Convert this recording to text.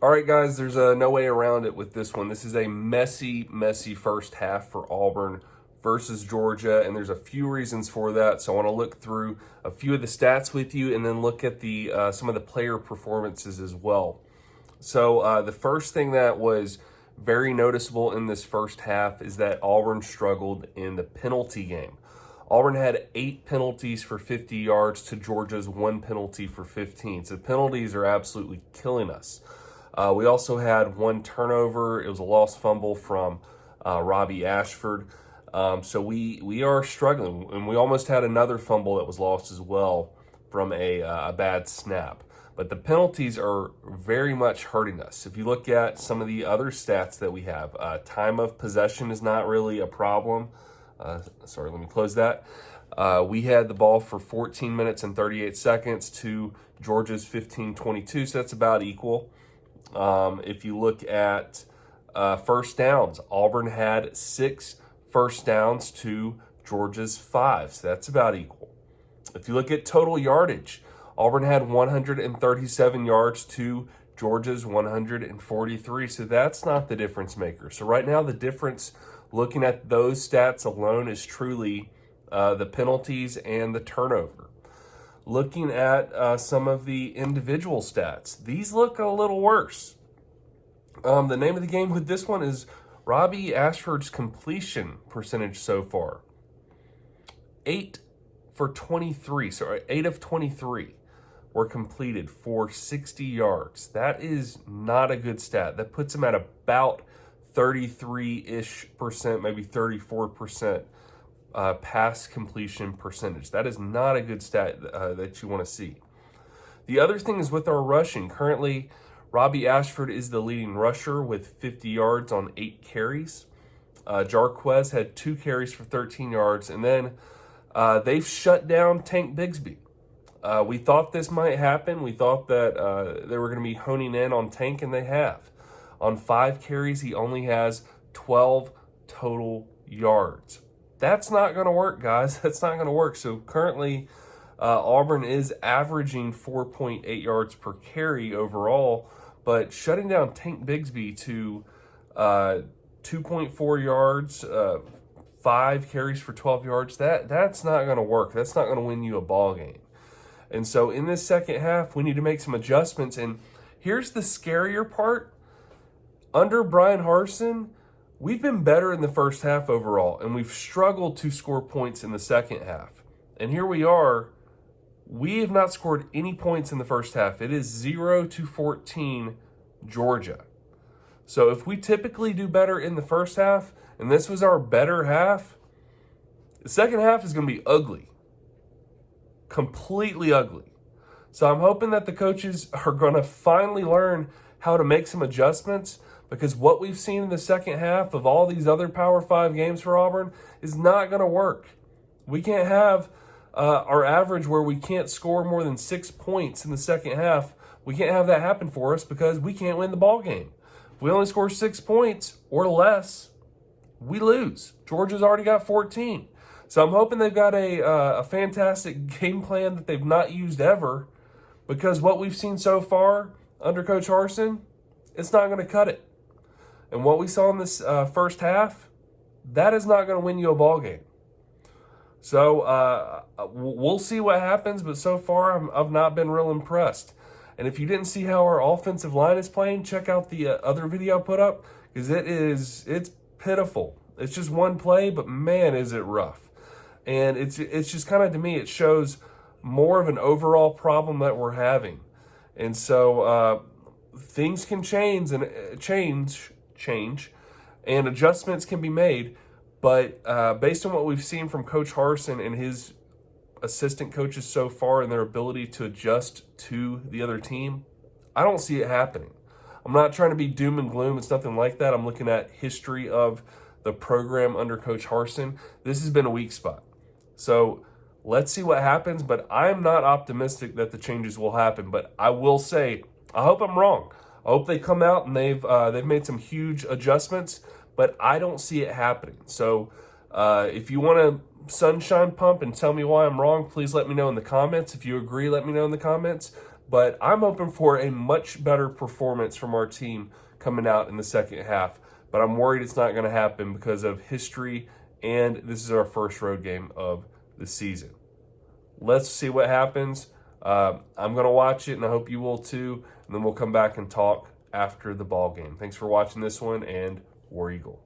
All right, guys, there's no way around it with this one. This is a messy, messy first half for Auburn versus Georgia, and there's a few reasons for that. So I want to look through a few of the stats with you and then look at the some of the player performances as well. So the first thing that was very noticeable in this first half is that Auburn struggled in the penalty game. Auburn had 8 penalties for 50 yards to Georgia's 1 penalty for 15. So penalties are absolutely killing us. We also had 1 turnover. It was a lost fumble from Robbie Ashford. So we are struggling, and we almost had another fumble that was lost as well from a bad snap. But the penalties are very much hurting us. If you look at some of the other stats that we have, time of possession is not really a problem. Sorry, let me close that. We had the ball for 14 minutes and 38 seconds to Georgia's 15:22, so that's about equal. If you look at first downs, Auburn had 6 first downs to Georgia's 5, so that's about equal. If you look at total yardage, Auburn had 137 yards to Georgia's 143, so that's not the difference maker. So right now the difference, looking at those stats alone, is truly the penalties and the turnover. Looking at some of the individual stats, these look a little worse. The name of the game with this one is Robbie Ashford's completion percentage so far. 8 for 23, so 8 of 23 were completed for 60 yards. That is not a good stat. That puts him at about 33-ish percent, maybe 34% pass completion percentage. That is not a good stat that you want to see. The other thing is with our rushing. Currently, Robbie Ashford is the leading rusher with 50 yards on 8 carries. Jarquez had 2 carries for 13 yards, and then they've shut down Tank Bigsby. We thought this might happen. We thought that they were going to be honing in on Tank, and they have. On 5 carries, he only has 12 total yards. That's not going to work, guys. That's not going to work. So currently, Auburn is averaging 4.8 yards per carry overall, but shutting down Tank Bigsby to 2.4 yards, 5 carries for 12 yards, that's not going to work. That's not going to win you a ball game. And so in this second half, we need to make some adjustments. And here's the scarier part. Under Brian Harsin, we've been better in the first half overall, and we've struggled to score points in the second half. And here we are. We have not scored any points in the first half. It is 0-14 Georgia. So if we typically do better in the first half, and this was our better half, the second half is going to be ugly. Completely ugly. So I'm hoping that the coaches are going to finally learn how to make some adjustments, because what we've seen in the second half of all these other Power 5 games for Auburn is not going to work. We can't have our average where we can't score more than 6 points in the second half. We can't have that happen for us because we can't win the ball game. If we only score 6 points or less, we lose. Georgia's already got 14. So I'm hoping they've got a fantastic game plan that they've not used ever, because what we've seen so far under Coach Harsin, it's not going to cut it. And what we saw in this first half, that is not going to win you a ball game. So we'll see what happens, but so far I've not been real impressed. And if you didn't see how our offensive line is playing, check out the other video I put up, because it's pitiful. It's just one play, but man, is it rough. And it's just kind of, to me, it shows more of an overall problem that we're having. And so things can change, and adjustments can be made. But based on what we've seen from Coach Harsin and his assistant coaches so far and their ability to adjust to the other team, I don't see it happening. I'm not trying to be doom and gloom. It's nothing like that. I'm looking at history of the program under Coach Harsin. This has been a weak spot. So let's see what happens, but I'm not optimistic that the changes will happen. But I will say, I hope I'm wrong. I hope they come out and they've made some huge adjustments, but I don't see it happening. So if you want to sunshine pump and tell me why I'm wrong, please let me know in the comments. If you agree, let me know in the comments. but I'm hoping for a much better performance from our team coming out in the second half. But I'm worried it's not going to happen because of history, and this is our first road game of the season. Let's see what happens. I'm going to watch it, and I hope you will too. And then we'll come back and talk after the ball game. Thanks for watching this one, and War Eagle.